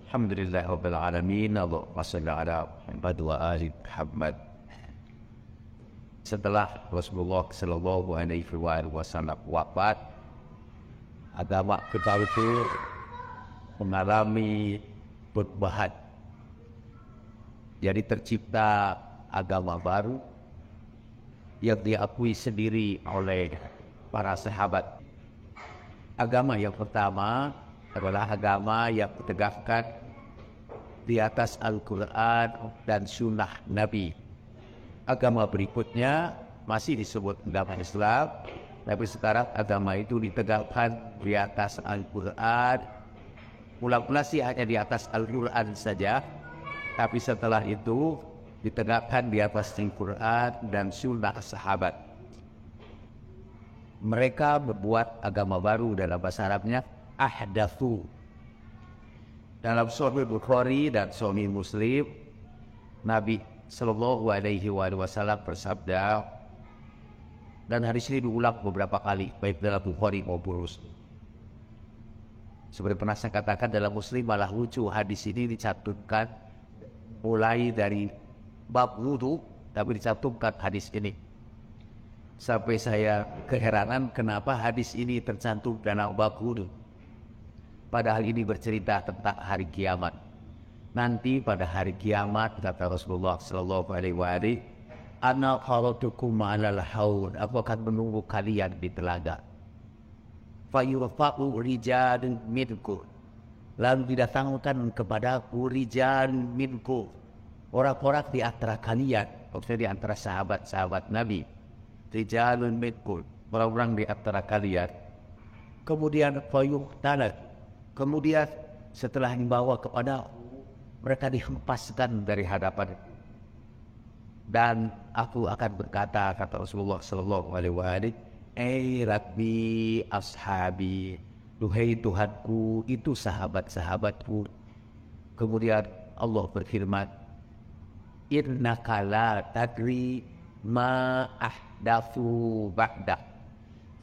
Alhamdulillahirabbil alamin. Allahumma shalli ala Muhammad wa ali Muhammad. Setelah Rasulullah sallallahu alaihi wasallam wafat, agama kita itu mengalami perubahan. Jadi tercipta agama baru yang diakui sendiri oleh para sahabat. Agama yang pertama adalah agama yang ditegakkan di atas Al-Quran dan Sunnah Nabi. Agama berikutnya masih disebut agama Islam, tapi sekarang agama itu ditegakkan di atas Al-Quran. Mula-mula sih hanya di atas Al-Quran saja, tapi setelah itu ditegakkan di atas Al-Quran dan Sunnah sahabat. Mereka membuat agama baru, dalam bahasa Arabnya ahdathu. Dalam Sahih Bukhari dan Sahih Muslim, Nabi sallallahu alaihi wasallam bersabda, dan hadis ini diulang beberapa kali baik dalam Bukhari maupun Muslim. Seperti pernah saya katakan, dalam Muslim malah lucu, hadis ini dicantumkan mulai dari bab wudu, tapi dicantumkan hadis ini. Sampai saya keheranan kenapa hadis ini tercantum dalam bab wudu. Padahal ini bercerita tentang hari kiamat. Nanti pada hari kiamat, kata Rasulullah sallallahu alaihi wasallam, ana kharatukum ma'alal haud, aku akan menunggu kalian di telaga. Fa yurfa'u rijalun minkum, lalu didatangkan kepadaku rijalun minkum, orang-orang di antara kalian, maksudnya di antara sahabat-sahabat Nabi. Rijalun minkum, orang-orang di antara kalian. Kemudian fayuqtalat, kemudian setelah dibawa kepada mereka dihempaskan dari hadapan, dan aku akan berkata, kata Rasulullah sallallahu alaihi wasallam, Rabbi ashabi, duhai Tuhanku, itu sahabat-sahabatku. Kemudian Allah berfirman, innaka la tadri ma ahdatsu ba'dak,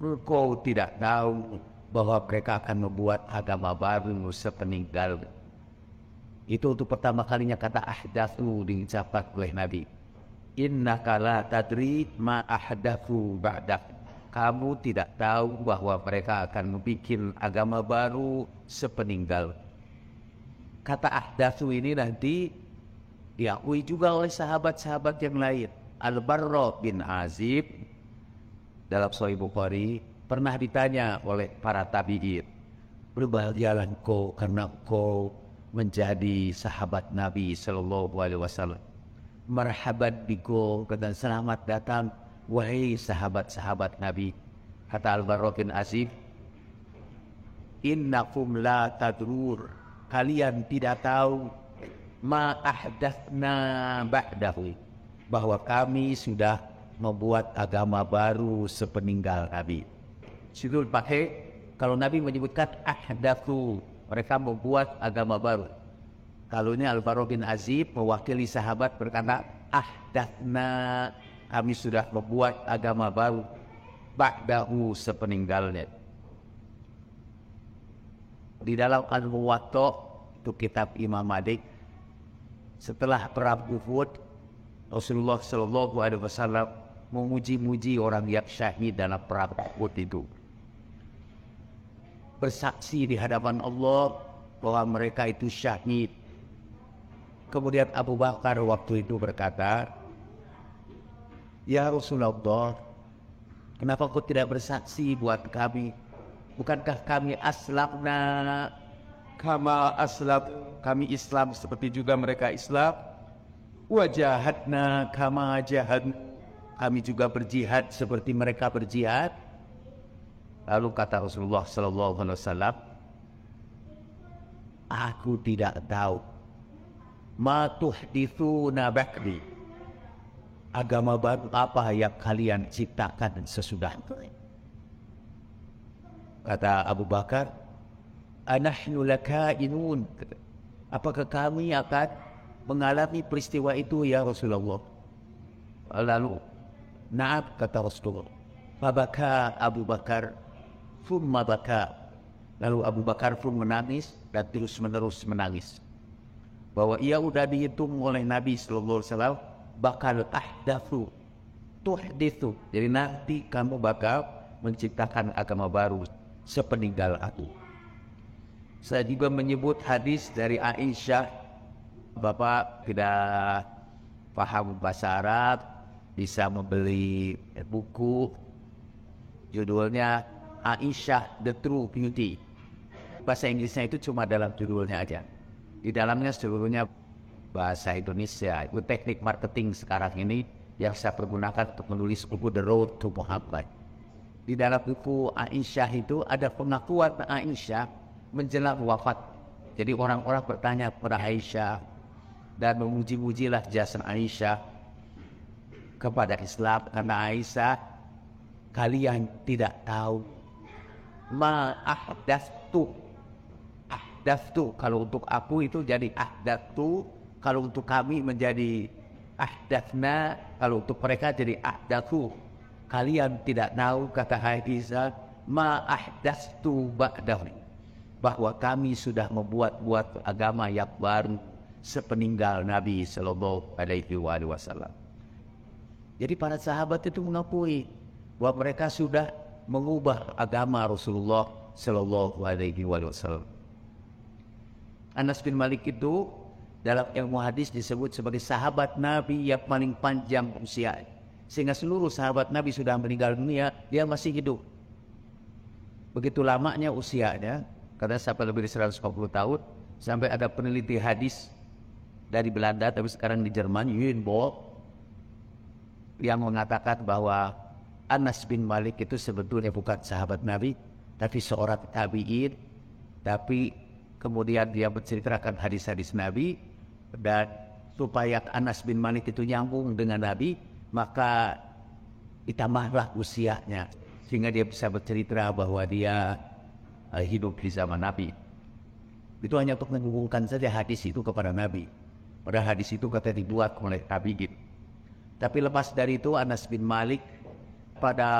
engkau tidak tahu bahwa mereka akan membuat agama baru sepeninggal. Itu untuk pertama kalinya kata ahdatsu diucapkan oleh Nabi. Innaka la tadri ma ahdatsu ba'dak, kamu tidak tahu bahwa mereka akan membuat agama baru sepeninggal. Kata ahdatsu ini nanti diakui juga oleh sahabat-sahabat yang lain. Al-Barra bin Azib dalam Sahih Bukhari pernah ditanya oleh para tabi'in, berbahagialah engkau karena engkau menjadi sahabat Nabi sallallahu alaihi wasallam. Marhaban bikum, dan selamat datang wahai sahabat-sahabat Nabi. Kata Al-Barra bin Azib, innakum la tadrur, kalian tidak tahu, ma ahdatsna ba'dahu, bahwa kami sudah membuat agama baru sepeninggal Nabi. Sidul pakai kalau Nabi menyebutkan ahdatsu, mereka membuat agama baru. Kalau ini Al-Barra bin Azib mewakili sahabat berkata, ahdatsna, kami sudah membuat agama baru ba'dahu, sepeninggalnya. Di dalam Al-Muwatta, itu kitab Imam Malik, setelah perang Uhud, Rasulullah sallallahu alaihi wasallam memuji-muji orang yang syahid dalam perang Uhud itu, bersaksi di hadapan Allah bahwa mereka itu syahid. Kemudian Abu Bakar waktu itu berkata, ya Rasulullah, kenapa kau tidak bersaksi buat kami? Bukankah kami aslamna kama aslam, kami Islam seperti juga mereka Islam? Wajahadna kama jahad, kami juga berjihad seperti mereka berjihad. Lalu kata Rasulullah sallallahu alaihi wasallam, aku tidak tahu ma tuhditsuna ba'di, agama baru apa yang kalian ciptakan sesudah itu. Kata Abu Bakar, anahnu lakainun, apakah kami akan mengalami peristiwa itu ya Rasulullah? Lalu na'am, kata Rasulullah. Fabaka Abu Bakar, thumma baka, lalu Abu Bakar pun menangis dan terus menerus menangis. bahwa ia udah dihitung oleh Nabi sallallahu alaihi wasallam bakal ahdatsu tuhditsu. Jadi nanti kamu bakal menciptakan agama baru sepeninggal aku. Saya juga menyebut hadis dari Aisyah. Bapak tidak paham bahasa Arab, bisa membeli buku judulnya Aisyah The True Beauty. Bahasa Inggrisnya itu cuma dalam judulnya aja. Di dalamnya seluruhnya bahasa Indonesia. Itu teknik marketing sekarang ini yang saya pergunakan untuk menulis buku The Road to Muhammad. Di dalam buku Aisyah itu ada pengakuan Aisyah menjelang wafat. Jadi orang-orang bertanya kepada Aisyah dan memuji-mujilah jasa Aisyah kepada Islam, karena Aisyah, kalian tidak tahu ma ahdatsu. Ahdatsu kalau untuk aku itu jadi ahdatsu, kalau untuk kami menjadi ahdatsna, kalau untuk mereka jadi ahdatsu. Kalian tidak tahu, kata Aisyah, ma ahdatsu ba'dahu, bahwa kami sudah membuat agama yang baru sepeninggal Nabi sallallahu alaihi wasallam. Jadi para sahabat itu mengakui bahwa mereka sudah mengubah agama Rasulullah sallallahu alaihi wasallam. Anas bin Malik itu dalam ilmu hadis disebut sebagai sahabat Nabi yang paling panjang usia. Sehingga seluruh sahabat Nabi sudah meninggal dunia, dia masih hidup. Begitu lamanya usianya, karena sampai lebih dari 150 tahun, sampai ada peneliti hadis dari Belanda, tapi sekarang di Jerman, Jürgen Boll, yang mengatakan bahwa Anas bin Malik itu sebetulnya bukan sahabat Nabi, tapi seorang tabi'in, tapi kemudian dia menceritakan hadis-hadis Nabi, dan supaya Anas bin Malik itu nyambung dengan Nabi, maka ditambahlah usianya, sehingga dia bisa bercerita bahwa dia hidup di zaman Nabi. Itu hanya untuk menghubungkan saja hadis itu kepada Nabi. Padahal hadis itu kata dibuat oleh tabi'in. Tapi lepas dari itu, Anas bin Malik pada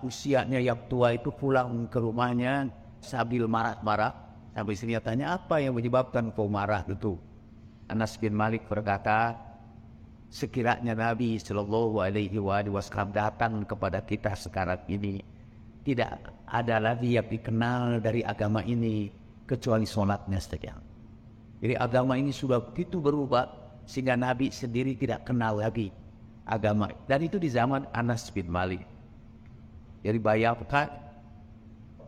usianya yang tua itu pulang ke rumahnya sambil marah-marah. Sampai istrinya tanya, apa yang menyebabkan kau marah itu? Anas bin Malik berkata, sekiranya Nabi sallallahu alaihi wasallam datang kepada kita sekarang ini, tidak ada lagi yang dikenal dari agama ini kecuali sholatnya saja. Jadi agama ini sudah begitu berubah sehingga Nabi sendiri tidak kenal lagi agama. Dan itu di zaman Anas bin Malik. Jadi bayangkan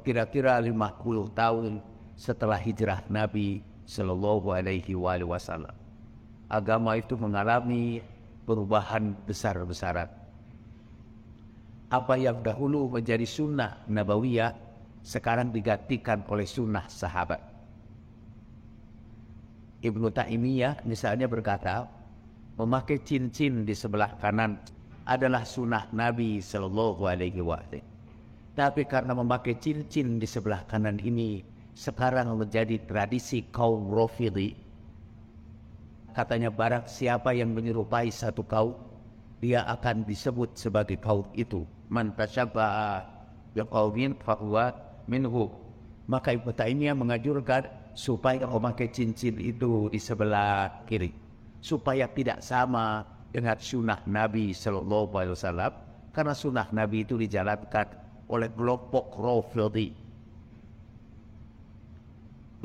kira-kira 50 tahun setelah hijrah Nabi sallallahu alaihi wasallam, agama itu mengalami perubahan besar-besaran. Apa yang dahulu menjadi sunnah nabawiyah sekarang digantikan oleh sunnah sahabat. Ibnu Taimiyah misalnya berkata, memakai cincin di sebelah kanan adalah sunnah Nabi sallallahu alaihi wasallam. Tapi karena memakai cincin di sebelah kanan ini sekarang menjadi tradisi kaum Rafidhi, katanya barang siapa yang menyerupai satu kaum, dia akan disebut sebagai kaum itu. Man tashabbaha biqaumin fahuwa minhu. Maka Ibnu Taimiyah menganjurkan supaya memakai cincin itu di sebelah kiri, supaya tidak sama dengan sunnah Nabi sallallahu alaihi wasallam, karena sunnah Nabi itu dijalankan oleh kelompok Rafidhi.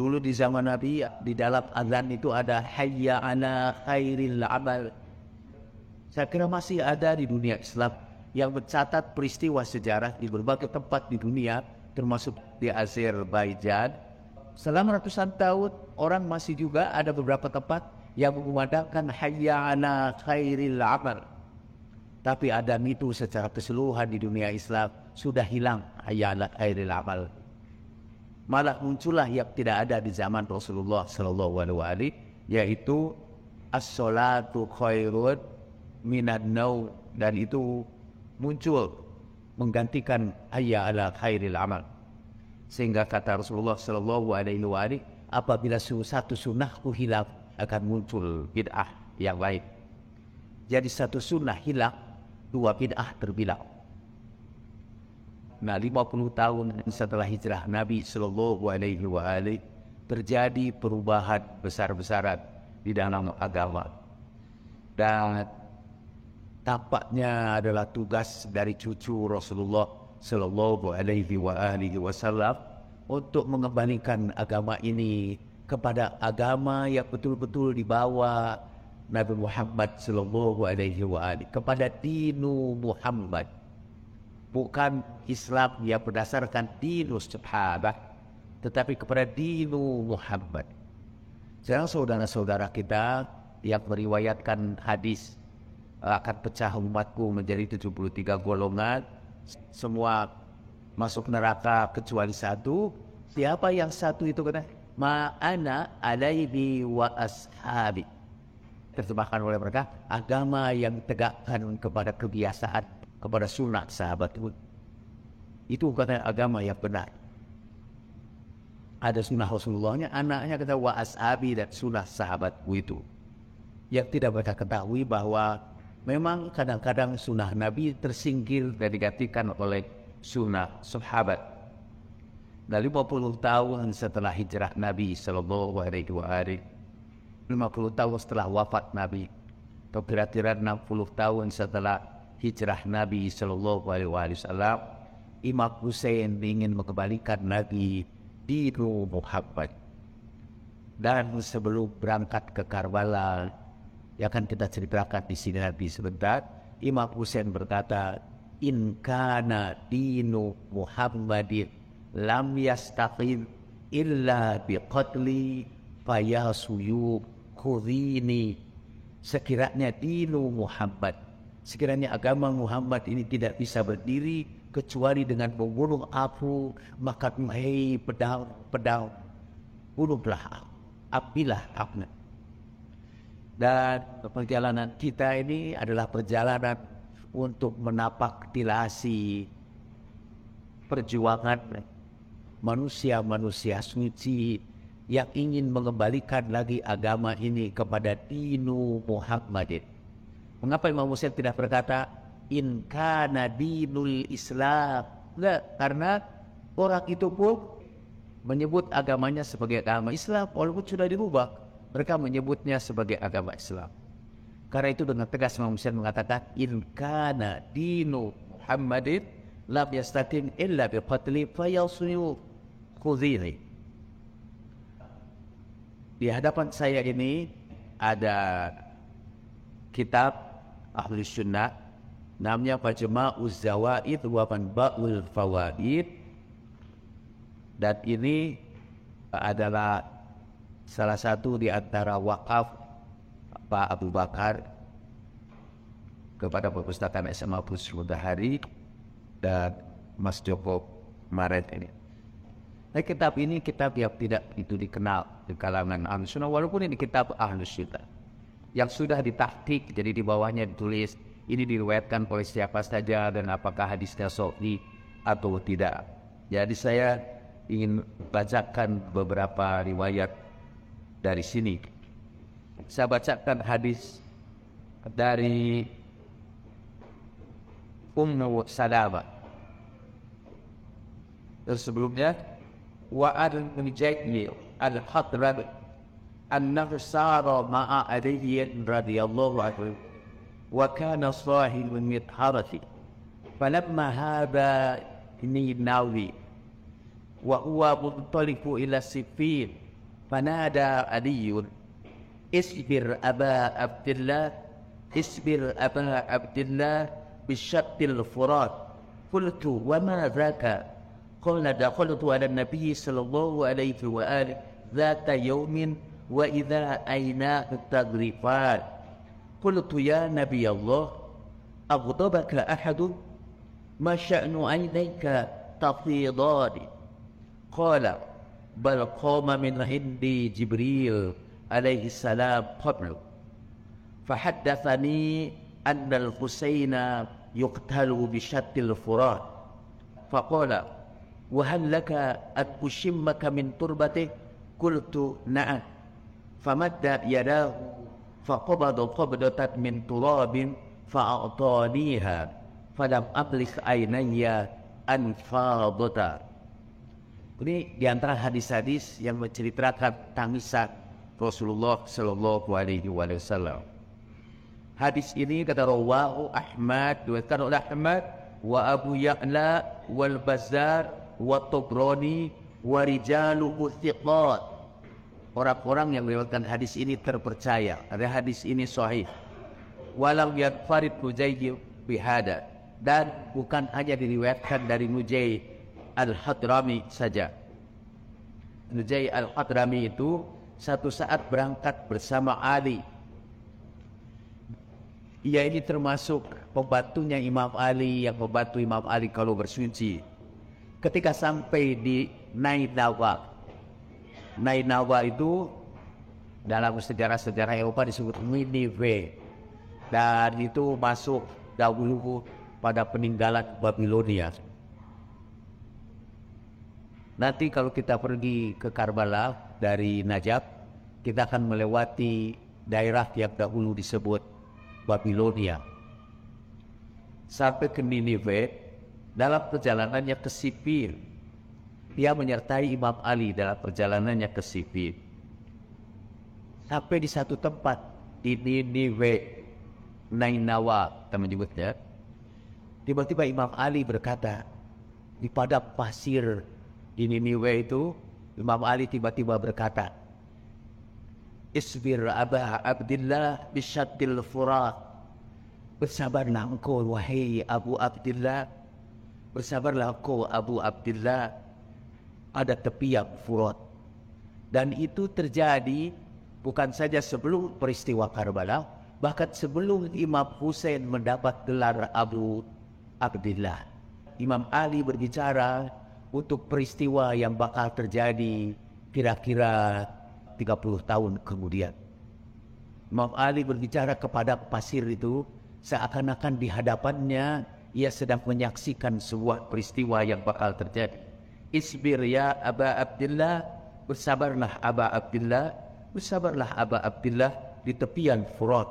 Dulu di zaman Nabi, di dalam azan itu ada hayya ala khairil amal. Saya kira masih ada di dunia Islam yang mencatat peristiwa sejarah di berbagai tempat di dunia, termasuk di Azerbaijan. Selama ratusan tahun, orang masih juga ada beberapa tempat yang mengumandangkan hayya ala khairil amal. Tapi adhan itu secara keseluruhan di dunia Islam sudah hilang hayya ala khairil amal. Malah muncullah yang tidak ada di zaman Rasulullah sallallahu alaihi wasallam, yaitu as-salatu khairun minan naum, dan itu muncul menggantikan hayya ala khairil amal. Sehingga kata Rasulullah sallallahu alaihi wasallam, apabila satu sunnahku hilang akan muncul bid'ah yang lain. Jadi satu sunnah hilang, dua bid'ah terbilang. Nah, 50 tahun setelah hijrah Nabi sallallahu alaihi wasallam terjadi perubahan besar-besaran di dalam agama. Dan tampaknya adalah tugas dari cucu Rasulullah Sallallahu Alaihi Wasallam untuk mengembalikan agama ini kepada agama yang betul-betul dibawa Nabi Muhammad Sallallahu Alaihi Wasallam, kepada dinu Muhammad, bukan Islam yang berdasarkan dinus sahabat, tetapi kepada dinu Muhammad. Sekarang saudara-saudara kita yang meriwayatkan hadis akan pecah umatku menjadi 73 golongan, semua masuk neraka kecuali satu. Siapa yang satu itu? Kata ma'ana alaihi wa ashabi. Terjemahkan oleh mereka, agama yang tegakkan kepada kebiasaan, kepada sunnah sahabat itu kata agama yang benar. Ada sunnah Rasulullahnya, anaknya kata wa ashabi, dan sunnah sahabatku itu. Yang tidak mereka ketahui bahwa memang kadang-kadang sunnah Nabi tersingkir dan digantikan oleh sunnah sahabat. Nah, 50 tahun setelah hijrah Nabi Sallallahu Alaihi Wasallam, 50 tahun setelah wafat Nabi, atau kira-kira 60 tahun setelah hijrah Nabi Sallallahu Alaihi Wasallam, Imam Hussein ingin mengembalikan lagi dinu Muhammad. Dan sebelum berangkat ke Karbala, yang akan kita ceritakan di sini nanti sebentar, Imam Hussein berkata, in kana dinu Muhammadin lam yastaqim illa biqatli fayasuyub khudini. Sekiranya dinu Muhammad, sekiranya agama Muhammad ini tidak bisa berdiri kecuali dengan membunuh aku, maka hei pedang, bunuhlah, apilah aku. Dan perjalanan kita ini adalah perjalanan untuk menapak tilasi perjuangan manusia-manusia suci yang ingin mengembalikan lagi agama ini kepada dinu Muhammadin. Mengapa Imam Hussein tidak berkata in kana dinul Islam? Enggak, karena orang itu pun menyebut agamanya sebagai agama Islam walaupun sudah dirubah. Mereka menyebutnya sebagai agama Islam. Karena itu dengan tegas Imam Hussein mengatakan in kana dinu Muhammadin lam yastaqim illa biqatli fayasuyub khudhini. Di hadapan saya ini ada kitab Ahli Sunnah, namanya Majma'uz Zawaid wa Manba'ul Fawaid, dan ini adalah salah satu di antara wakaf Pak Abu Bakar kepada perpustakaan SMA Busrul Mudahari dan Mas Joko Maret ini. Nah, kitab ini kitab yang tidak itu dikenal di kalangan Ahlus Sunnah, walaupun ini kitab Ahlus Sunnah yang sudah ditahqiq, jadi di bawahnya ditulis ini diriwayatkan oleh siapa saja dan apakah hadisnya sahih atau tidak. Jadi saya ingin bacakan beberapa riwayat dari sini. Saya bacakan hadis dari Ummu Salamah. Terus sebelumnya wa al-Mujahid al-Hadrami annahu sara ma'a Ali radhiyallahu anhu wa kana sahibun mitharati falamma haba ini nawi wa huwa muntaliqu ila Siffin fanada Ali isbir aba Abdillah isbir aba Abdillah bishattil furat qultu wa ma dhaka qala dakhaltu ala nabiy sallallahu alaihi wa alihi dhata yawmin wa idha ayna taghrifat qultu ya nabiy Allah aghdabaka ahadun ma sya'nu aynayka tafidani qala bal qama min hindi Jibril alaihi salam qablu fahaddathani anna al-Husayna yuqtalu bishattil furat faqala wa hal laka an ushimmaka min turbatihi qultu na'am famadda yadahu faqabada qabdatan min turabin fa'ataniha falam amlik aynayya an fadata. Ini diantara hadis-hadis yang menceritakan tangisan Rasulullah sallallahu alaihi wasallam. Hadis ini kata rawahu Ahmad, diriwayatkan oleh Ahmad wa Abu Ya'la wal Bazzar wa Tabrani wa rijaluhu thiqat. Orang-orang yang meriwayatkan hadis ini terpercaya. Ada hadis ini sahih. Walam yanfarid Nujay bihada, dan bukan hanya diriwayatkan dari Nujay al-Hadrami saja. Nujay al-Hadrami itu satu saat berangkat bersama Ali. Ia ini termasuk pembantunya Imam Ali yang membantu Imam Ali kalau bersuci. Ketika sampai di Nainawa, Nainawa itu dalam sejarah-sejarah Eropa disebut Ninive, dan itu masuk dahulu pada peninggalan Babilonia. Nanti kalau kita pergi ke Karbala dari Najaf, kita akan melewati daerah yang dahulu disebut Babilonia. Sampai ke Ninive, dalam perjalanannya ke Sipir, dia menyertai Imam Ali dalam perjalanannya ke Sipir. Sampai di satu tempat di Ninive, Nainawa kita menyebutnya, tiba-tiba Imam Ali berkata, di padang pasir di Ninive itu, Imam Ali tiba-tiba berkata, Isbir Aba Abdillah bisyaddil furat. Bersabarlah engkau wahai Abu Abdillah. Bersabarlah engkau Abu Abdillah. Ada tepian Furat. Dan itu terjadi bukan saja sebelum peristiwa Karbala, bahkan sebelum Imam Hussein mendapat gelar Abu Abdillah. Imam Ali berbicara untuk peristiwa yang bakal terjadi kira-kira 30 tahun kemudian. Imam Ali berbicara kepada pasir itu seakan-akan di hadapannya ia sedang menyaksikan sebuah peristiwa yang bakal terjadi. Isbir ya Aba Abdillah, bersabarlah Aba Abdillah, bersabarlah Aba Abdillah di tepian Furat.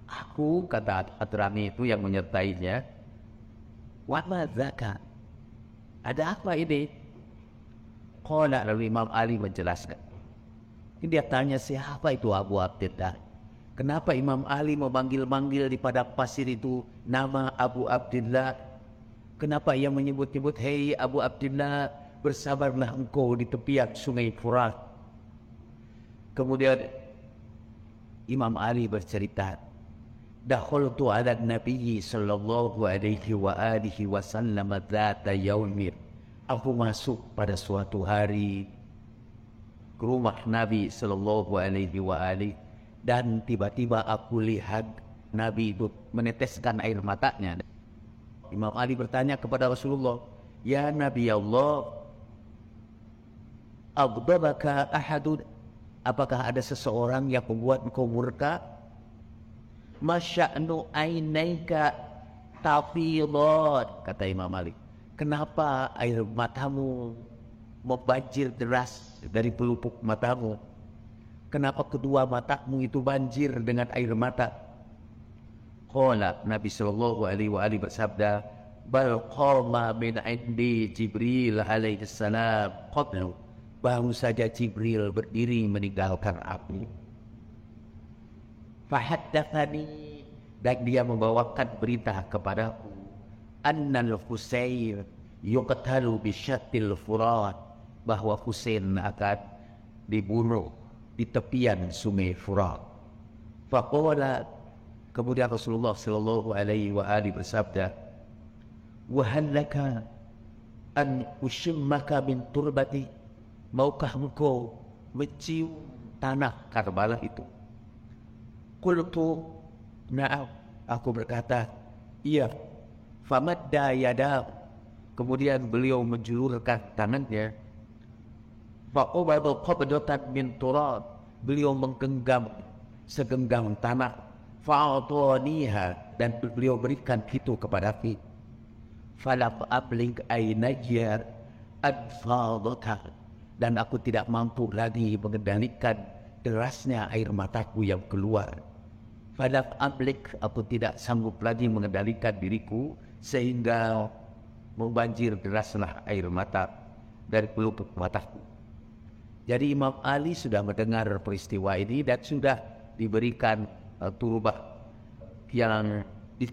Aku, kata Hadrami itu yang menyertainya, wa ma dzaka? Ada apa ini? Qala, lalu Imam Ali menjelaskan. Dia tanya, siapa itu Abu Abdillah? Kenapa Imam Ali memanggil-manggil di padang pasir itu nama Abu Abdillah? Kenapa ia menyebut-nyebut, hei Abu Abdillah, bersabarlah engkau di tepian sungai Furat. Kemudian Imam Ali bercerita, Dakhultu ala Nabi sallallahu alaihi wa alihi wasallam dzata yaumir. Aku masuk pada suatu hari ke rumah Nabi sallallahu alaihi wa alihi, dan tiba-tiba aku lihat Nabi itu meneteskan air matanya. Imam Ali bertanya kepada Rasulullah, ya Nabi Allah, aghdabaka ahadun? Apakah ada seseorang yang membuat engkau murka? Masya'nu ainaika tafidat, kata Imam Ali. Kenapa air matamu membanjir deras dari pelupuk matamu? Kenapa kedua matamu itu banjir dengan air mata? Qala, Nabi sallallahu alaihi wa alihi bersabda, bal qama min indi Jibril alaihi salam qablu. Baru saja Jibril berdiri meninggalkan aku. Fahaddatsani, dan dia membawakan berita kepadaku, annal Husain yuqtalu bisyattil Furat, bahwa Husain akan dibunuh di tepian sungai Furat. Faqala, kemudian Rasulullah sallallahu alaihi wa alihi bersabda, wa hal laka an ushimmaka min turbati? Maukah engkau mencium tanah Karbala itu? Qultu na'am, aku berkata iya. Famadda yadahu, kemudian beliau menjulurkan tangannya. Fa'ubadu qabdatan min turab, beliau menggenggam segenggam tanah. Fa'ataniha, dan beliau berikan itu kepadaku. Falam ablig ainajyar adfadhatha, dan aku tidak mampu lagi mengendalikan derasnya air mataku yang keluar. Falam ablig, aku tidak sanggup lagi mengendalikan diriku sehingga membanjir deraslah air mata dari pelupuk mataku. Jadi Imam Ali sudah mendengar peristiwa ini dan sudah diberikan turbah yang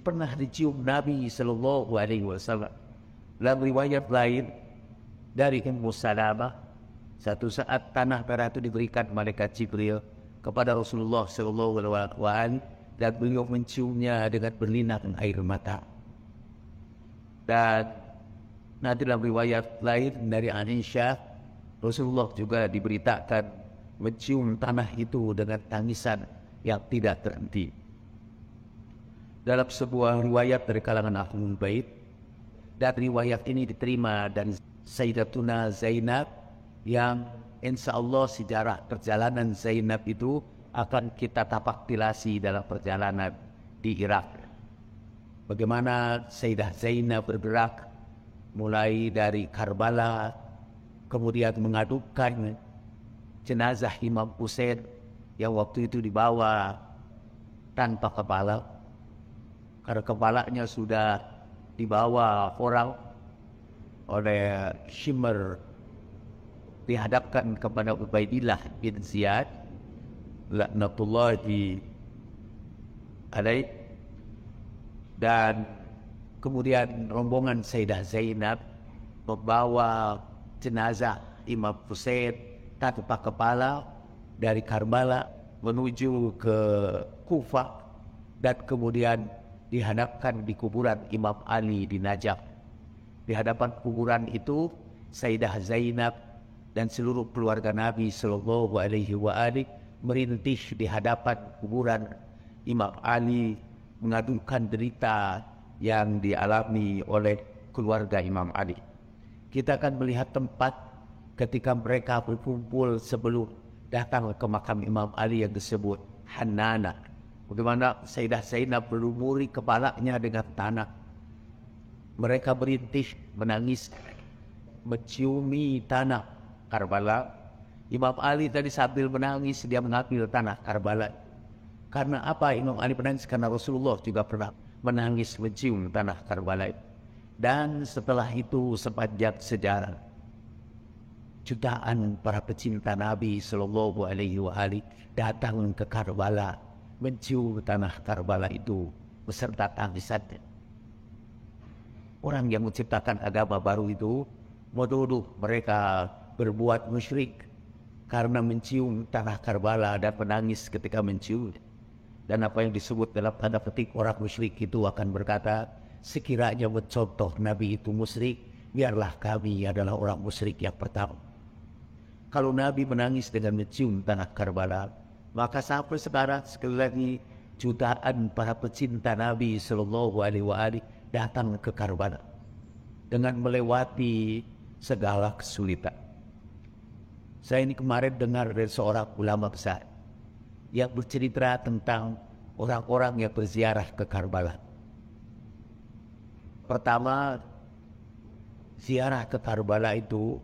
pernah dicium Nabi Sallallahu Alaihi Wasallam. Dalam riwayat lain dari Ummu Salamah, satu saat tanah merah itu diberikan malaikat Jibril kepada Rasulullah Sallallahu Alaihi Wasallam dan beliau menciumnya dengan berlinang air mata. Dan nanti dalam riwayat lain dari Aisyah, Rasulullah juga diberitakan mencium tanah itu dengan tangisan yang tidak terhenti. Dalam sebuah riwayat dari kalangan Ahlul Bait, dan riwayat ini diterima dari Sayyidatuna Zainab, yang insya Allah sejarah perjalanan Zainab itu akan kita tapaktilasi dalam perjalanan di Irak. Bagaimana Sayyidah Zainab bergerak mulai dari Karbala, kemudian mengadukan jenazah Imam Husain yang waktu itu dibawa tanpa kepala, karena kepalanya sudah dibawa orang oleh Shimr, dihadapkan kepada Ubaidillah bin Ziyad laknatullahi alaih, dan kemudian rombongan Sayyidah Zainab membawa jenazah Imam Husain tanpa kepala dari Karbala menuju ke Kufah, dan kemudian dihadapkan di kuburan Imam Ali di Najaf. Di hadapan kuburan itu Sayyidah Zainab dan seluruh keluarga Nabi Sallallahu Alaihi Wasallam merintih di hadapan kuburan Imam Ali, mengadukan derita yang dialami oleh keluarga Imam Ali. Kita akan melihat tempat ketika mereka berkumpul sebelum datang ke makam Imam Ali yang disebut Hanana. Bagaimana Sayyidah Zainab berlumuri kepalanya dengan tanah. Mereka berintih menangis, menciumi tanah Karbala. Imam Ali tadi sambil menangis, dia mengambil tanah Karbala. Karena apa Imam Ali menangis? Karena Rasulullah juga pernah menangis mencium tanah Karbala. Dan setelah itu sepanjang sejarah, jutaan para pecinta Nabi Sallallahu Alaihi Wasallam datang ke Karbala, mencium tanah Karbala itu beserta tangisannya. Orang yang menciptakan agama baru itu menuduh mereka berbuat musyrik karena mencium tanah Karbala dan menangis ketika mencium. Dan apa yang disebut dalam tanda petik orang musyrik itu akan berkata, sekiranya mencontoh Nabi itu musyrik, biarlah kami adalah orang musyrik yang pertama. Kalau Nabi menangis dengan mencium tanah Karbala, maka sampai sekarang sekali lagi jutaan para pecinta Nabi Sallallahu Alaihi Wasallam datang ke Karbala dengan melewati segala kesulitan. Saya ini kemarin dengar dari seorang ulama besar yang bercerita tentang orang-orang yang berziarah ke Karbala. Pertama, ziarah ke Karbala itu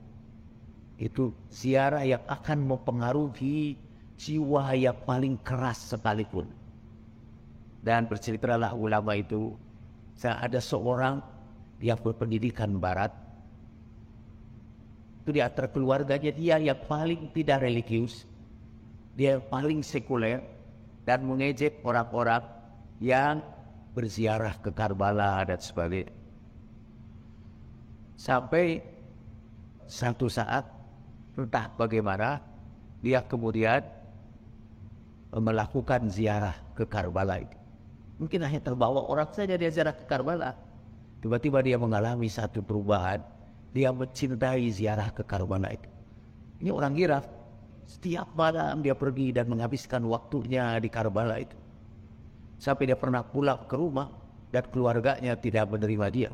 ziarah yang akan mempengaruhi jiwa yang paling keras sekalipun. Dan berceritalah ulama itu, ada seorang yang berpendidikan barat, itu di antara keluarganya dia yang paling tidak religius, dia yang paling sekuler, dan mengejek orang-orang yang berziarah ke Karbala dan sebagainya. Sampai satu saat entah bagaimana dia kemudian melakukan ziarah ke Karbala itu. Mungkin hanya terbawa orang saja dia ziarah ke Karbala. Tiba-tiba dia mengalami satu perubahan. Dia mencintai ziarah ke Karbala itu. Ini orang Iraq. Setiap malam dia pergi dan menghabiskan waktunya di Karbala itu. Sampai dia pernah pulang ke rumah dan keluarganya tidak menerima dia.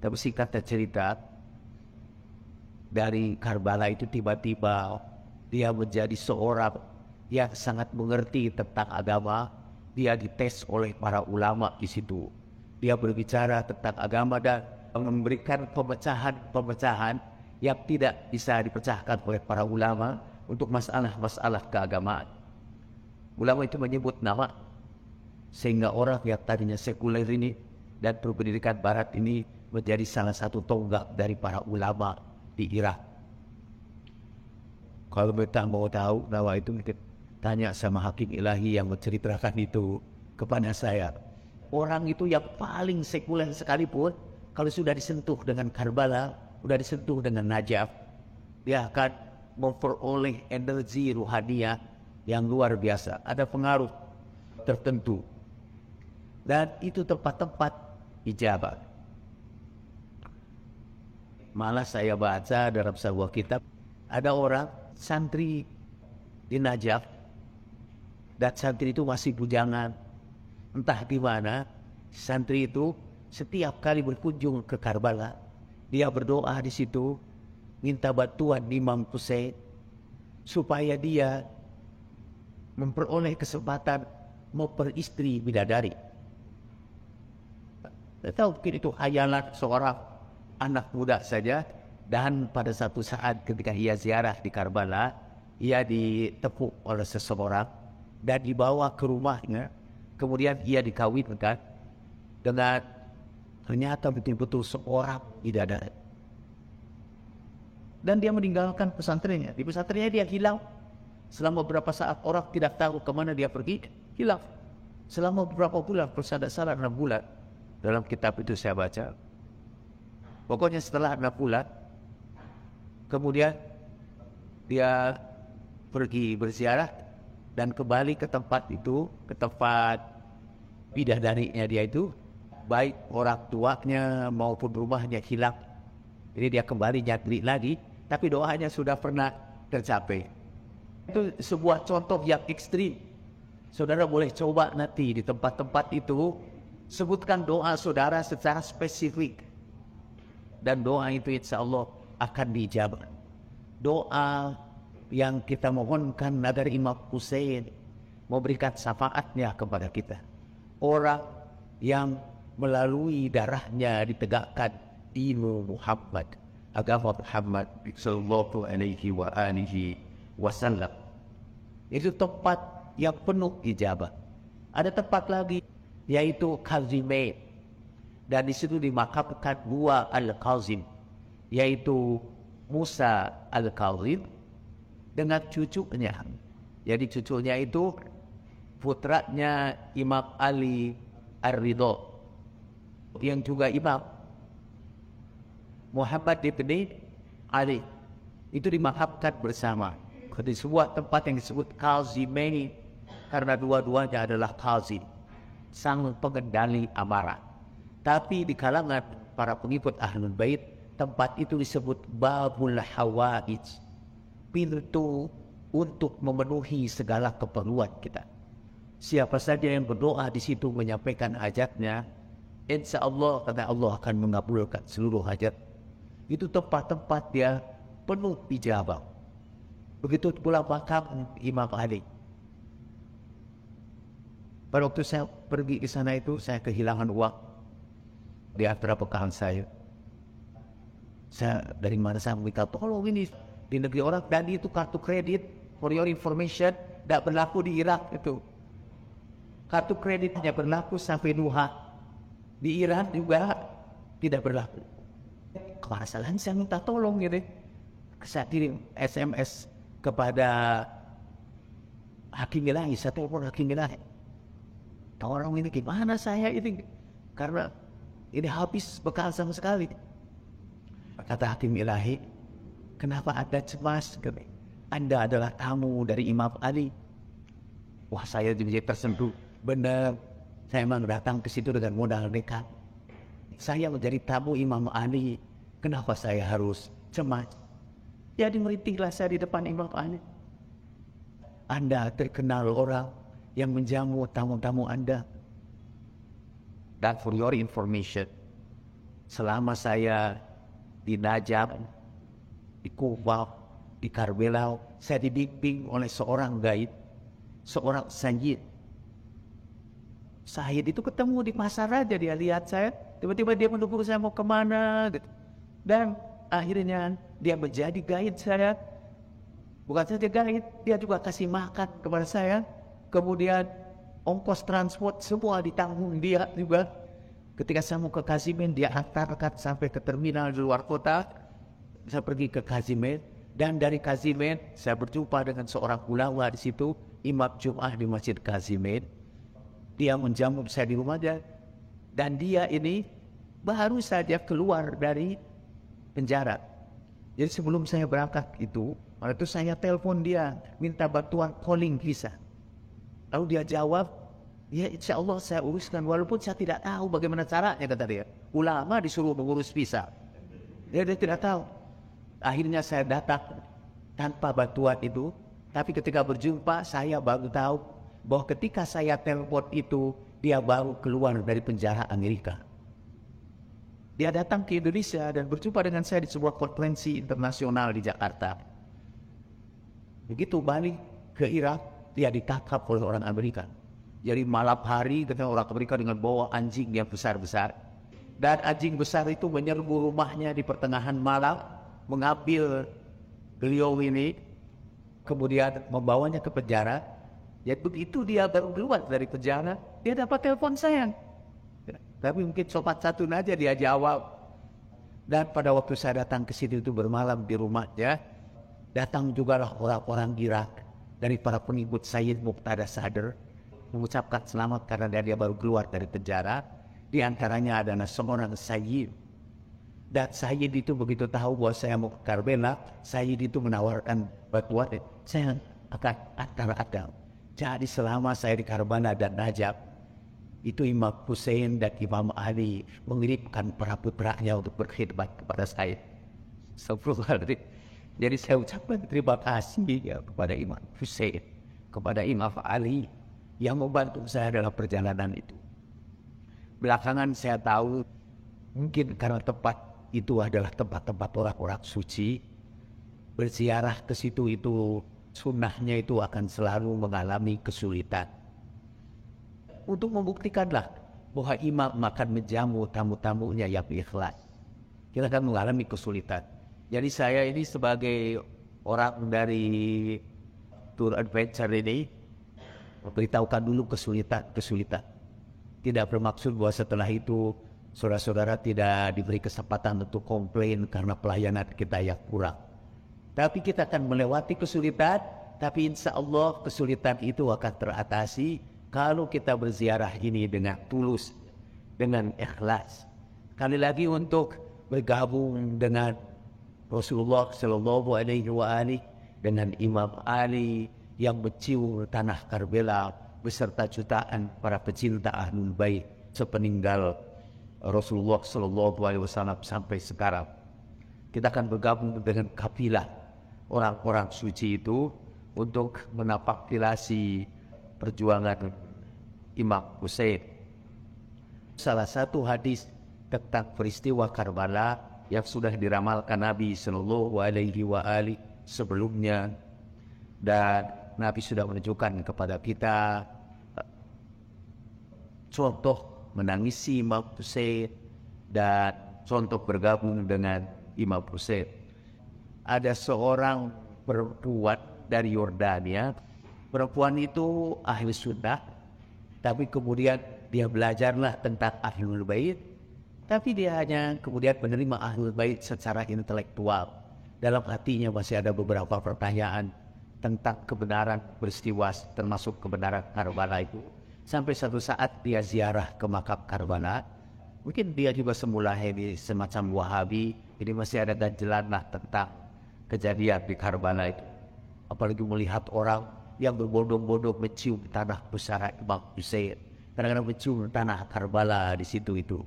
Tapi singkat cerita, dari Karbala itu tiba-tiba dia menjadi seorang yang sangat mengerti tentang agama. Dia dites oleh para ulama di situ. Dia berbicara tentang agama dan memberikan pemecahan-pemecahan yang tidak bisa dipecahkan oleh para ulama untuk masalah-masalah keagamaan. Ulama itu menyebut nama, sehingga orang yang tadinya sekuler ini dan berpendidikan barat ini menjadi salah satu tonggak dari para ulama di Irak. Kalau mereka mau tahu bahwa itu, mungkin tanya sama hakim ilahi yang menceritakan itu kepada saya. Orang itu yang paling sekuler sekalipun, kalau sudah disentuh dengan Karbala, sudah disentuh dengan Najaf, dia akan memperoleh energi ruhaniah yang luar biasa. Ada pengaruh tertentu. Dan itu tempat-tempat ijabah. Malah saya baca dalam sebuah kitab, ada orang santri di Najaf, dan santri itu masih bujangan. Entah di mana, santri itu setiap kali berkunjung ke Karbala, dia berdoa di situ, minta bantuan Imam Hussein, supaya dia memperoleh kesempatan memperistri bidadari. Saya tahu mungkin itu hayalan seorang anak muda saja. Dan pada satu saat ketika ia ziarah di Karbala, ia ditepuk oleh seseorang dan dibawa ke rumahnya. Kemudian ia dikawinkan dengan ternyata betul-betul seorang bidadari. Dan dia meninggalkan pesantrennya. Di pesantrennya dia hilang. Selama beberapa saat orang tidak tahu kemana dia pergi, hilang. Selama beberapa bulan, salah 6 bulan. Dalam kitab itu saya baca. Pokoknya setelah 6 bulan, kemudian dia pergi berziarah dan kembali ke tempat itu, ke tempat bidadarinya dia itu, baik orang tuanya maupun rumahnya hilang. Jadi dia kembali nyadri lagi, tapi doanya sudah pernah tercapai. Itu sebuah contoh yang ekstrim. Saudara boleh coba nanti di tempat-tempat itu, sebutkan doa saudara secara spesifik. Dan doa itu insya Allah akan dijawab. Doa yang kita mohonkan agar Imam Hussein memberikan syafaatnya kepada kita. Orang yang melalui darahnya ditegakkan dinu Muhammad, agama Muhammad sallallahu alaihi wasallam. Itu tempat yang penuh ijabah. Ada tempat lagi yaitu Kazimain, dan di situ dimakamkan dua Al-Kazim, yaitu Musa Al-Kazim dengan cucunya. Jadi cucunya itu putranya Imam Ali Ar-Ridha, yang juga Imam Muhammad ibn Ali. Itu dimakamkan bersama di sebuah tempat yang disebut Kazimain, karena dua-duanya adalah Kazim, sang pengendali amarah. Tapi di kalangan para pengikut Ahlul Bait, tempat itu disebut Babul Hawaij, pintu untuk memenuhi segala keperluan kita. Siapa saja yang berdoa di situ menyampaikan hajatnya, insya Allah kata Allah akan mengabulkan seluruh hajat. Itu tempat-tempat dia penuh ijabah. Begitu pula makam Imam Ali. Pada waktu saya pergi ke sana itu, saya kehilangan uang di antara pekahan saya. Saya dari mana saya minta tolong ini di negeri orang, dan itu kartu kredit, for your information, tidak berlaku di Irak itu. Kartu kreditnya berlaku sampai Nuha. Di Iran juga tidak berlaku. Kesalahan saya minta tolong gitu. Saya kirim SMS kepada hakim ilahi, saya telepon hakim ilahi. Tolong ini gimana saya ini, karena ini habis bekal sama sekali. Kata hakim ilahi, kenapa Anda cemas? Anda adalah tamu dari Imam Ali. Wah, saya jadi tersentuh. Benar, saya memang datang ke situ dengan modal nekat. Saya menjadi tamu Imam Ali. Kenapa saya harus cemas? Jadi merintihlah saya di depan Imam Ali. Anda terkenal orang yang menjamu tamu-tamu Anda. Dan for your information, selama saya di Najaf, di Kufah, di Karbala, saya dibimbing oleh seorang gaib, seorang sayyid. Sayyid itu ketemu di pasar aja, dia lihat saya, tiba-tiba dia mendukung saya mau kemana gitu. Dan akhirnya dia menjadi gaib saya. Bukan saja gaib, dia juga kasih makan kepada saya. Kemudian ongkos transport semua ditanggung dia juga. Ketika saya mau ke Kazimain, dia antarkan sampai ke terminal di luar kota. Saya pergi ke Kazimain, Dan dari Kazimin saya berjumpa dengan seorang ulama di situ, imam Jum'ah di Masjid Kazimin. Dia menjamu saya di rumahnya, dan dia ini baru saja keluar dari penjara. Jadi sebelum saya berangkat itu, waktu itu saya telepon dia, minta bantuan calling visa. Lalu dia jawab, ya insya Allah saya uruskan, walaupun saya tidak tahu bagaimana caranya, kata dia. Ulama disuruh mengurus visa, dia tidak tahu. Akhirnya saya datang tanpa bantuan itu, tapi ketika berjumpa saya baru tahu bahwa ketika saya telepon itu, dia baru keluar dari penjara Amerika. Dia datang ke Indonesia dan berjumpa dengan saya di sebuah konferensi internasional di Jakarta. Begitu balik ke Irak, dia ditangkap oleh orang Amerika. Jadi malam hari ketika orang Amerika dengan bawa anjing yang besar-besar, dan anjing besar itu menyerbu rumahnya di pertengahan malam, mengambil beliau ini, kemudian membawanya ke penjara. Ya begitu dia baru keluar dari penjara, dia dapat telepon saya. Tapi mungkin sopan satu aja dia jawab. Dan pada waktu saya datang ke sini itu bermalam di rumahnya, datang juga orang-orang Irak dari para pengikut Sayyid Muqtada Sadr, mengucapkan selamat karena dia baru keluar dari penjara. Di antaranya adalah seorang Sayyid. Dan Sayyid itu begitu tahu bahwa saya mau ke Karbala, Sayyid itu menawarkan bantuan, saya akan ada. Jadi selama saya di Karbala dan Najaf, itu Imam Hussein dan Imam Ali mengirimkan para putranya untuk berkhidmat kepada saya. Jadi saya ucapkan terima kasih ya kepada Imam Hussein, kepada Imam Ali yang membantu saya dalam perjalanan itu. Belakangan saya tahu mungkin karena tempat itu adalah tempat-tempat orang-orang suci, berziarah ke situ itu sunnahnya itu akan selalu mengalami kesulitan. Untuk membuktikanlah bahwa imam akan menjamu tamu-tamunya yang ikhlas, kita akan mengalami kesulitan. Jadi saya ini sebagai orang dari tour adventure ini memberitahukan dulu kesulitan. Tidak bermaksud bahwa setelah itu saudara-saudara tidak diberi kesempatan untuk komplain karena pelayanan kita yang kurang. Tapi kita akan melewati kesulitan, tapi insya Allah kesulitan itu akan teratasi kalau kita berziarah ini dengan tulus, dengan ikhlas. Kali lagi untuk bergabung dengan Rasulullah Sallallahu Alaihi Wasallam, dengan Imam Ali yang mencium tanah Karbala beserta jutaan para pecinta Ahlul Bait sepeninggal Rasulullah Sallallahu Alaihi Wasallam sampai sekarang. Kita akan bergabung dengan kafilah orang-orang suci itu untuk menapaktilasi perjuangan Imam Hussein. Salah satu hadis tentang peristiwa Karbala yang sudah diramalkan Nabi Sallallahu Alaihi Wasallam sebelumnya, dan Nabi sudah menunjukkan kepada kita contoh menangisi Imam Hussein dan contoh bergabung dengan Imam Hussein. Ada seorang perempuan dari Yordania. Perempuan itu ahli sunnah, tapi kemudian dia belajarlah tentang Ahlul Bait, tapi dia hanya kemudian menerima Ahlul Bait secara intelektual. Dalam hatinya masih ada beberapa pertanyaan tentang kebenaran peristiwa, termasuk kebenaran Karbala itu. Sampai satu saat dia ziarah ke makam Karbala. Mungkin dia juga semula ini semacam Wahabi, jadi masih ada ganjelan lah tentang kejadian di Karbala itu. Apalagi melihat orang yang berbondong-bondong mencium tanah pusara Imam Hussein, kadang-kadang mencium tanah Karbala di situ itu.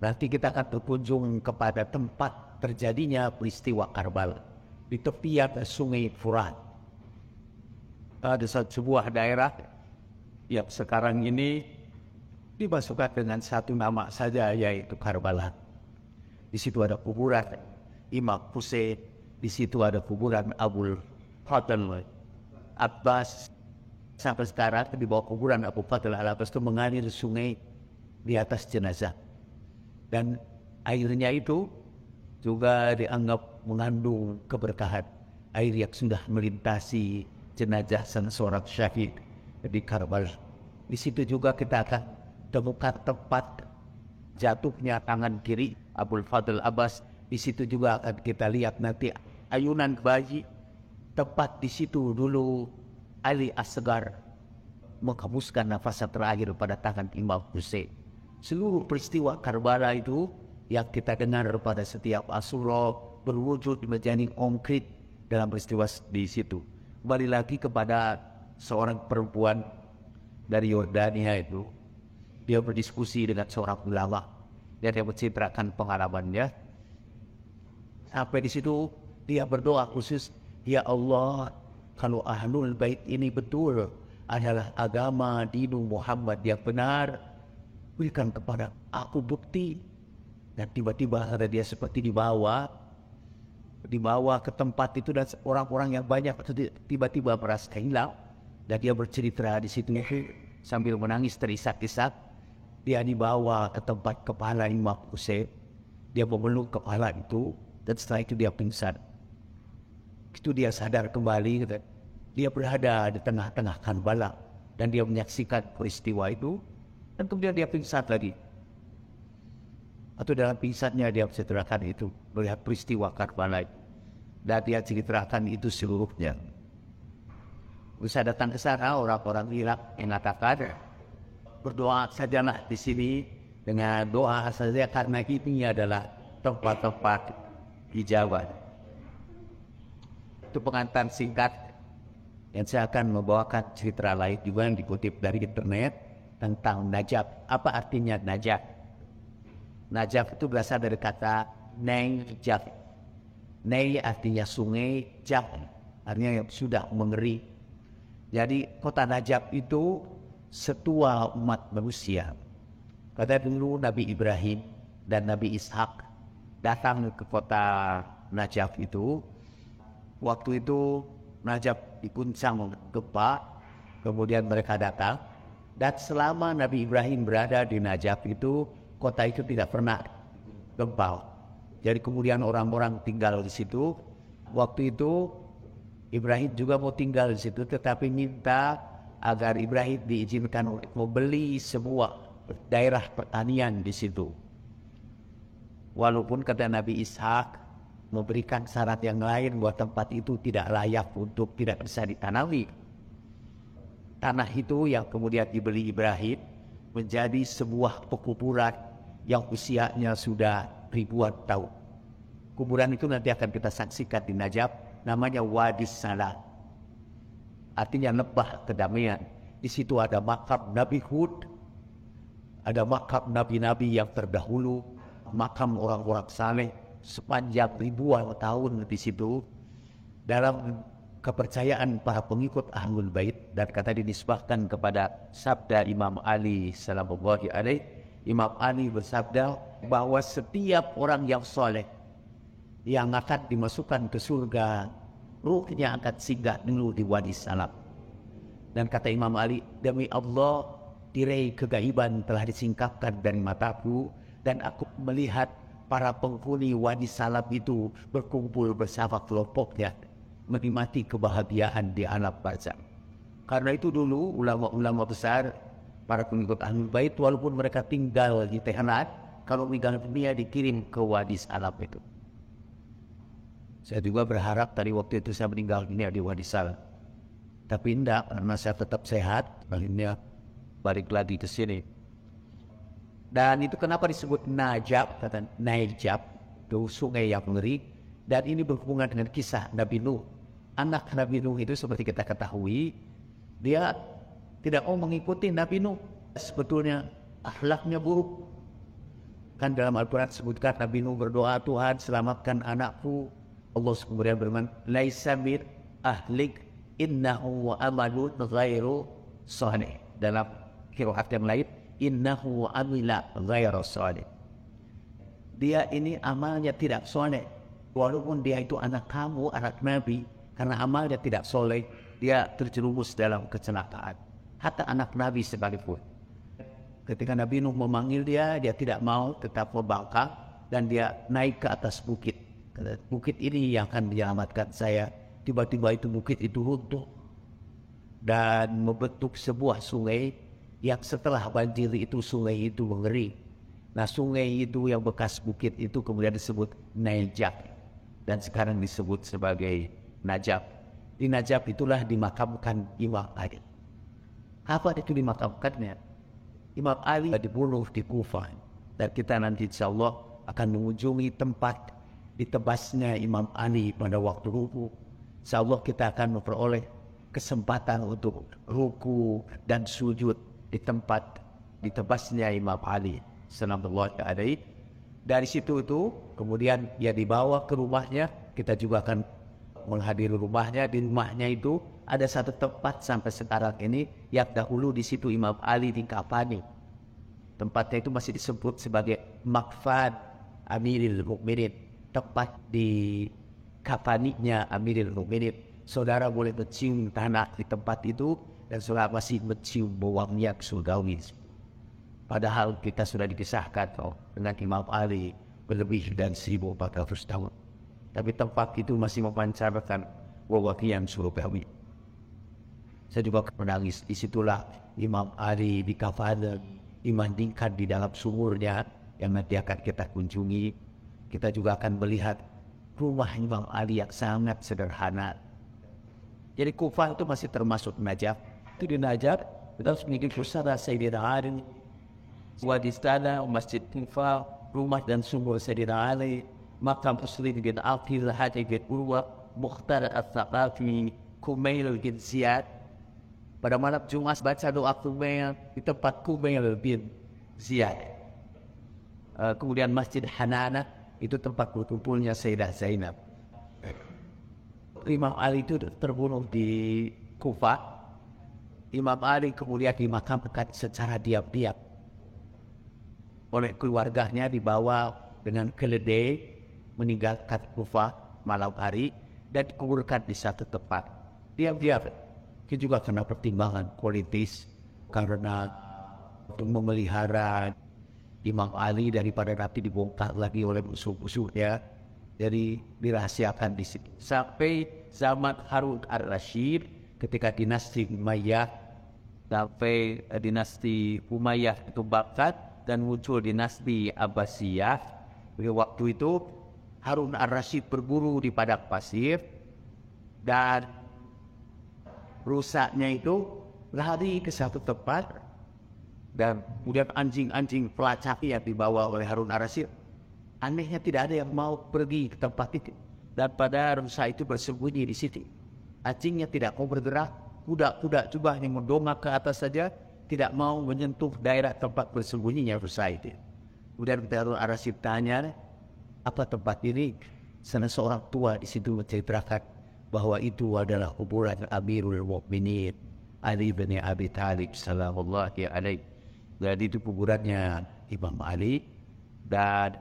Nanti kita akan berkunjung kepada tempat terjadinya peristiwa Karbala di tepian Sungai Furat. Ada sebuah daerah yang sekarang ini dimasukkan dengan satu nama saja, yaitu Karbala. Di situ ada kuburan Imam Hussein, di situ ada kuburan Abul Fadl Abbas. Sampai sekarang di bawah kuburan Abu Fadl Abbas itu mengalir sungai di atas jenazah, dan airnya itu juga dianggap mengandung keberkahan, air yang sudah melintasi jenazah seorang syahid di Karbala. Di situ juga kita akan temukan tempat jatuhnya tangan kiri Abul Fadl Abbas. Di situ juga akan kita lihat nanti ayunan bayi. Tepat di situ dulu Ali Asgar menghembuskan nafas terakhir pada tangan Imam Hussein. Seluruh peristiwa Karbala itu yang kita dengar pada setiap Asyura berwujud menjadi konkret dalam peristiwa di situ. Kembali lagi kepada seorang perempuan dari Yordania itu, dia berdiskusi dengan seorang ulama dan dia menceritakan pengalamannya. Sampai di situ dia berdoa khusus, ya Allah, kalau Ahlul Bait ini betul adalah agama dinu Muhammad yang benar, berikan kepada aku bukti. Dan tiba-tiba ada dia seperti dibawa ke tempat itu, dan orang-orang yang banyak tiba-tiba merasa hilang, dan dia bercerita di situ sambil menangis terisak-isak. Dia dibawa ke tempat kepala Imam Hussein, dia memeluk kepala itu, dan setelah itu dia pingsan. Itu dia sadar kembali, dia berada di tengah-tengah Karbala dan dia menyaksikan peristiwa itu, dan kemudian dia pingsan lagi. Atau dalam pingsannya dia menceritakan itu, melihat peristiwa Karbala itu, dan dia ceritakan itu seluruhnya. Bisa datang ke sana orang-orang Irak mengatakan, berdoa sajalah di sini dengan doa saja, karena ini adalah tempat-tempat ijabah. Itu pengantar singkat yang saya akan membawakan cerita lain juga yang dikutip dari internet tentang Najaf. Apa artinya Najaf? Najaf itu berasal dari kata Najaf. Nay artinya sungai, Jaf artinya yang sudah mengering. Jadi kota Najaf itu setua umat manusia. Pada dulu Nabi Ibrahim dan Nabi Ishak datang ke kota Najaf itu. Waktu itu Najaf diguncang gempa, kemudian mereka datang, dan selama Nabi Ibrahim berada di Najaf itu, kota itu tidak pernah gempa. Jadi kemudian orang-orang tinggal di situ. Waktu itu Ibrahim juga mau tinggal di situ, tetapi minta agar Ibrahim diizinkan untuk membeli sebuah daerah pertanian di situ. Walaupun kata Nabi Ishak memberikan syarat yang lain bahwa tempat itu tidak layak untuk tidak bisa ditanami. Tanah itu yang kemudian dibeli Ibrahim menjadi sebuah pekuburan yang usianya sudah ribuan tahun. Kuburan itu nanti akan kita saksikan di Najaf, namanya Wadi Salam. Artinya lembah kedamaian. Di situ ada makam Nabi Hud, ada makam nabi-nabi yang terdahulu, makam orang-orang saleh. Sepanjang ribuan tahun di situ, dalam kepercayaan para pengikut Ahlul Bait, dan kata dinisbahkan kepada sabda Imam Ali sallallahu alaihi. Imam Ali bersabda bahwa setiap orang yang soleh yang akan dimasukkan ke surga, ruhnya akan singgah dulu di Wadi Salam. Dan kata Imam Ali, demi Allah, tirai kegaiban telah disingkapkan dari mataku, dan aku melihat para penghuni Wadi Salam itu berkumpul bersama kelompoknya menikmati kebahagiaan di alam barzakh. Karena itu dulu ulama-ulama besar, para pengikut Ahlul Bait, walaupun mereka tinggal di Tehran, kalau meninggal dunia dikirim ke Wadi Salam itu. Saya juga berharap tadi waktu itu saya meninggal dunia di Wadi Salam, tapi tidak, karena saya tetap sehat, akhirnya balik lagi ke sini. Dan itu kenapa disebut Najaf, kata Najaf, itu sungai yang mengering. Dan ini berhubungan dengan kisah Nabi Nuh. Anak Nabi Nuh itu seperti kita ketahui, dia tidak mau mengikuti Nabi Nuh. Sebetulnya akhlaknya buruk. Kan dalam Al-Quran sebutkan Nabi Nuh berdoa, Tuhan selamatkan anakku. Allah kemudian berfirman, laisa mir ahlik innahu wa amalun ghairu salih. Dalam qiraat yang lain, innahu amila ghairu salih. Dia ini amalnya tidak soleh, walaupun dia itu anak kamu, anak Nabi, karena amalnya tidak soleh, dia terjerumus dalam kecelakaan. Hatta anak Nabi sekalipun. Ketika Nabi Nuh memanggil dia tidak mau, tetap membangkang, dan dia naik ke atas bukit. Bukit ini yang akan menyelamatkan saya. Tiba-tiba itu bukit itu runtuh dan membentuk sebuah sungai yang setelah banjir itu sungai itu mengering. Nah, sungai itu yang bekas bukit itu kemudian disebut Najaf. dan sekarang disebut sebagai Najaf. Di Najaf itulah dimakamkan Imam Ali. Apa itu dimakamkannya? Imam Ali dibunuh di Kufah, dan kita nanti insya Allah akan mengunjungi tempat ditebasnya Imam Ali pada waktu ruku. Insya Allah kita akan memperoleh kesempatan untuk ruku dan sujud di tempat ditebasnya Imam Ali sallallahu alaihi. Dari situ itu kemudian ia dibawa ke rumahnya. Kita juga akan menghadiri rumahnya. Di rumahnya itu ada satu tempat sampai sekarang ini yang dahulu di situ Imam Ali dikafani. Tempatnya itu masih disebut sebagai Makfan Amiril Mukminin, tempat di kafaninya Amiril Mukminin. Saudara boleh mencium tanah di tempat itu dan saudara masih mencium baunya surgawi. Padahal kita sudah dikisahkan dengan Imam Ali berlebih dan 1400 tahun. Tapi tempat itu masih memancarkan wawakian surgawi. Saya juga menangis. Disitulah Imam Ali dikafan, dimandikan di dalam sumurnya yang nanti akan kita kunjungi. Kita juga akan melihat rumah Imam Ali yang sangat sederhana. Jadi Kufah itu masih termasuk Najaf. Itu di Najaf kita harus mengikuti pusara Sayyidina Ali. Di istana Masjid Kufah, rumah dan sumur Sayyidina Ali, makam Muslim bin Aqil, Haji bin Urwa, Mukhtar al-Thaqafi, Kumail bin Ziyad. Pada malam Jumat baca doa Kumail di tempat Kumail bin Ziyad. Kemudian Masjid Hanana itu tempat berkumpulnya Sayyidah Zainab. Imam Ali itu terbunuh di Kufah. Imam Ali kemudian dimakamkan secara diam-diam oleh keluarganya, dibawa dengan keledai meninggalkan Kufah malam hari dan dikuburkan di satu tempat diam-diam. Itu juga karena pertimbangan politis, karena untuk memelihara Imam Ali daripada nanti dibongkar lagi oleh musuh-musuhnya. Jadi dirahasiakan di sini sampai zaman Harun ar-Rasyid, ketika dinasti Umayyah, sampai dinasti Umayyah itu bangkrut dan muncul dinasti Abbasiyah. Waktu itu Harun ar-Rasyid berburu di padang pasir dan rusaknya itu lari ke satu tempat, dan kemudian anjing-anjing pelacak yang dibawa oleh Harun ar-Rasyid, anehnya tidak ada yang mau pergi ke tempat itu, dan pada rusa itu bersembunyi di situ. Anjingnya tidak mau bergerak, kuda-kuda juga hanya mendongak ke atas saja, tidak mau menyentuh daerah tempat bersembunyinya rusa itu. Kemudian Harun ar-Rasyid tanya, apa tempat ini? Sana seorang tua di situ menceritakan bahwa itu adalah kuburan Amirul Mukminin Ali bin Abi Thalib sallallahu alaihi. Jadi itu kuburannya Imam Ali. Dan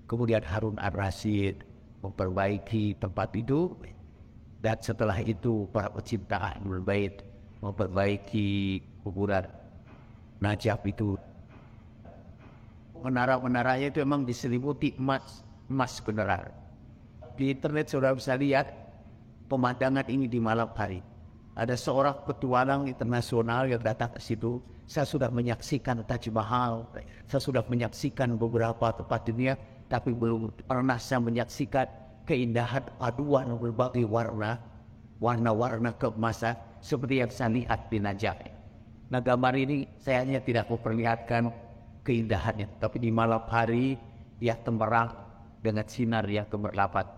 kemudian Harun ar-Rasyid memperbaiki tempat itu, dan setelah itu para pecinta Ahlul Bait memperbaiki kuburan Najaf itu. Menara-menaranya itu memang diselimuti emas beneran. Di internet saudara bisa lihat pemandangan ini di malam hari. Ada seorang petualang internasional yang datang ke situ. Saya sudah menyaksikan Taj Mahal, saya sudah menyaksikan beberapa tempat dunia, tapi belum pernah saya menyaksikan keindahan paduan berbagai warna-warna keemasan seperti yang saya lihat di Najaf. Nah, gambar ini saya hanya tidak memperlihatkan keindahannya, tapi di malam hari dia temerang dengan sinar yang gemerlapan.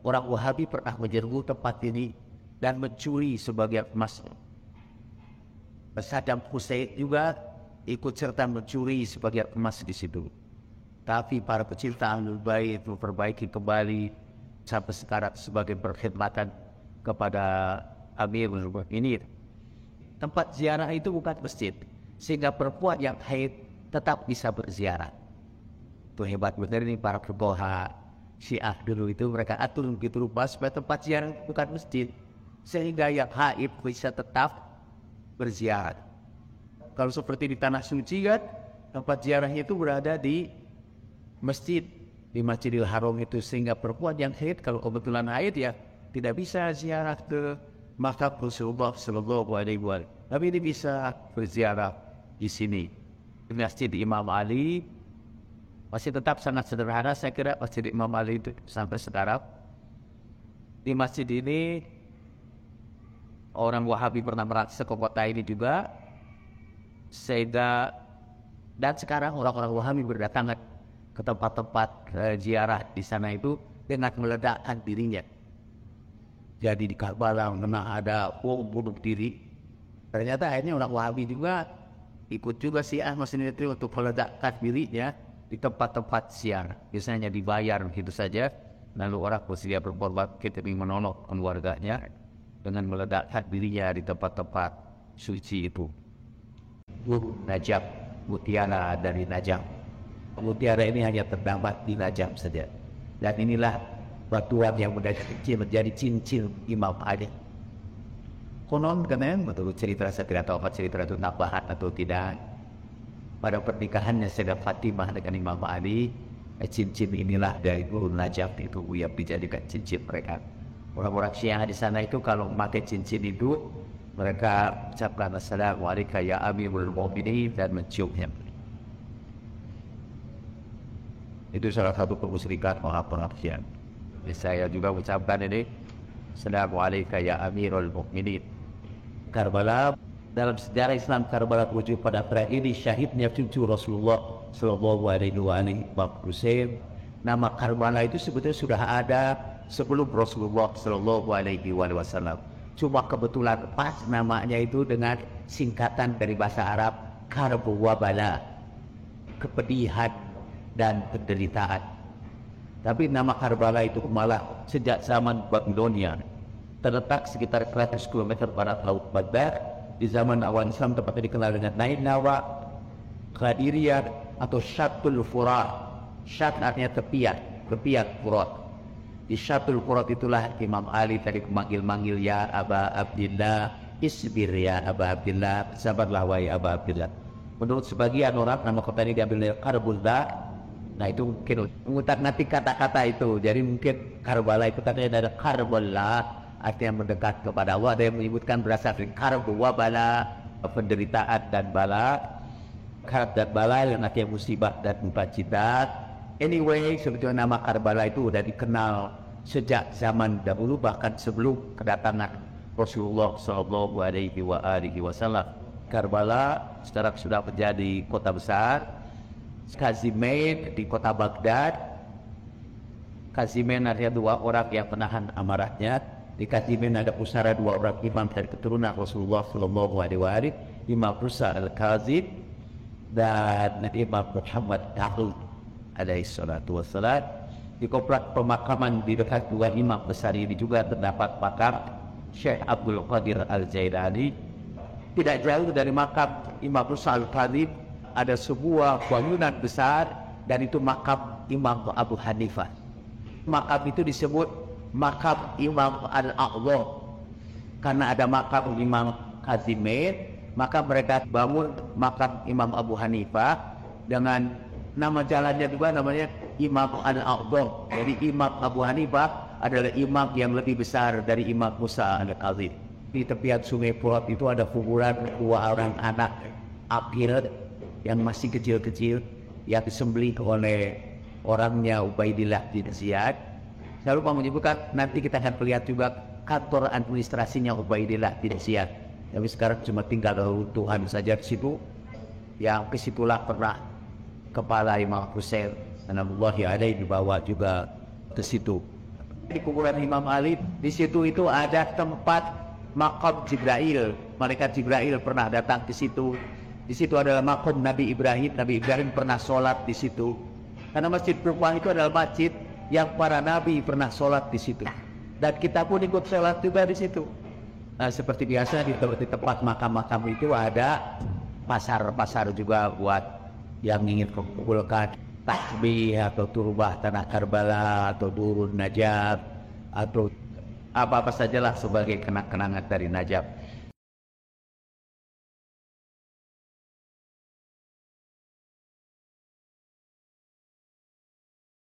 Orang Wahabi pernah menyerbu tempat ini dan mencuri sebagian emas. Saddam Hussein juga ikut serta mencuri sebagian emas di situ. Tapi para pecinta Ahlul Bait memperbaiki kembali sampai sekarang sebagai perkhidmatan kepada Amirul Mukminin. Tempat ziarah itu bukan masjid, sehingga perempuan yang haid tetap bisa berziarah. Itu hebat benar ini para pemboha Syiah dulu itu, mereka atur begitu rupa supaya tempat ziarah bukan masjid, sehingga yang haid bisa tetap berziarah. Kalau seperti di tanah suci kan, tempat ziarahnya itu berada di masjid, di Masjidil Haram itu, sehingga perempuan yang haid kalau kebetulan haid ya tidak bisa ziarah ke makam Rasulullah sallallahu alaihi wasallam. Tapi ini bisa berziarah di sini, di Masjid Imam Ali. masih tetap sangat sederhana. Saya kira Masjid Imam Ali itu sampai sekarang. Di masjid ini orang Wahabi pernah merangsek ke kota ini juga, sehingga dan sekarang orang-orang Wahabi berdatangan ke tempat-tempat ziarah di sana itu dengan meledakkan dirinya. Jadi di Karbala pernah ada bunuh diri. Ternyata akhirnya orang Wahabi juga ikut juga Syiah Muslimin itu untuk meledakkan dirinya di tempat-tempat ziarah. Biasanya dibayar begitu saja. Lalu orang bersedia berkorban demi menolong keluarganya dengan meledakkan dirinya di tempat-tempat suci itu. Najab, mutiara dari Najab. Mutiara ini hanya terdapat di Najab saja. Dan inilah batuan yang menjadi cincin Imam Ali. Konon katanya, betul cerita, saya tidak tahu apa cerita itu tambahan atau tidak. Pada pernikahannya Sayyidah Fatimah dengan Imam Ali, cincin inilah dari Guru Najaf itu yang dijadikan cincin mereka. Orang-orang Syiah di sana itu kalau memakai cincin itu, mereka ucapkan Assalamualaikum ya Amirul Mu'minin dan menciumnya. Itu salah satu kemusyrikan orang-orang Syiah. Saya juga ucapkan ini Assalamualaikum ya Amirul Mu'minin. Karbala, dalam sejarah Islam Karbala merujuk pada perang ini syahidnya cucu Rasulullah Sallallahu Alaihi Wasallam. Nama Karbala itu sebetulnya sudah ada sebelum Rasulullah Sallallahu Alaihi Wasallam. Cuma kebetulan pas namanya itu dengan singkatan dari bahasa Arab Karbu wa Bala, kepedihan dan penderitaan. Tapi nama Karbala itu malah sejak zaman Babilonia, terletak sekitar 100 km barat Laut Baghdad. Di zaman awal Islam tempatnya dikenal dengan Nainawa, Qadiriyah atau Syatul Furat. Syat artinya tepian Furat. Di Syatul Furat itulah Imam Ali tadi memanggil-manggil ya Aba Abdillah, isbir ya Aba Abdillah, sabarlah wahai Aba Abdillah. Menurut sebagian orang nama kota ini diambil dari Karbala. Nah itu mungkin mengutak-ngatik kata-kata itu. Jadi mungkin Karbala itu katanya dari Karbala, artinya mendekat kepada Allah. Ada yang menyebutkan berasal dari Karbu wa Bala, penderitaan dan bala. Karb dan bala yang artinya musibah dan mubajidat. Anyway, sebetulnya nama Karbala itu sudah dikenal sejak zaman dahulu, bahkan sebelum kedatangan Rasulullah Sallallahu Alaihi Wasallam. Karbala sekarang sudah menjadi kota besar. Qazimain di kota Baghdad. Qazimain artinya dua orang yang menahan amarahnya. Di Qazimain ada pusara dua orang imam dari keturunan Rasulullah Sallallahu Alaihi Wasallam, Imam Musa Al-Kazim dan Imam Muhammad Dahud alaihi salatu wassalam. Di komplek pemakaman di dekat dua imam besar ini juga terdapat makam Syekh Abdul Qadir Al-Jailani. Tidak jauh dari makam Imam Musa Al-Kazim ada sebuah bangunan besar dan itu makam Imam Abu Hanifah. Makam itu disebut makam Imam Al-A'zam karena ada makam Imam Qazimain, maka mereka bangun makam Imam Abu Hanifah dengan nama jalannya juga namanya Imam Al-A'zam. Jadi Imam Abu Hanifah adalah imam yang lebih besar dari Imam Musa Al-Kazim. Di tepian sungai Furat itu ada kuburan dua orang anak Aqil yang masih kecil-kecil yang disembelih oleh orangnya Ubaidillah bin Ziyad. Saya lupa menyebutkan, nanti kita akan lihat juga kantor administrasinya Ubaidillah bin Ziyad. Tapi sekarang cuma tinggal Tuhan saja di situ. Yang kesitulah pernah kepala Imam Hussein Anamullahi alaihi dibawa juga ke situ. Di kuburan Imam Ali, di situ itu ada tempat makam Jibril. Malaikat Jibril pernah datang ke situ. Di situ adalah makam Nabi Ibrahim. Nabi Ibrahim pernah sholat di situ. Karena Masjid Berkuah itu adalah masjid yang para nabi pernah sholat di situ. Dan kita pun ikut sholat juga di situ. Nah, seperti biasa di tempat makam-makam itu ada pasar-pasar juga buat yang ingin mengumpulkan tasbih atau turbah tanah Karbala atau durun Najaf atau apa-apa sajalah sebagai kenang-kenangan dari Najaf.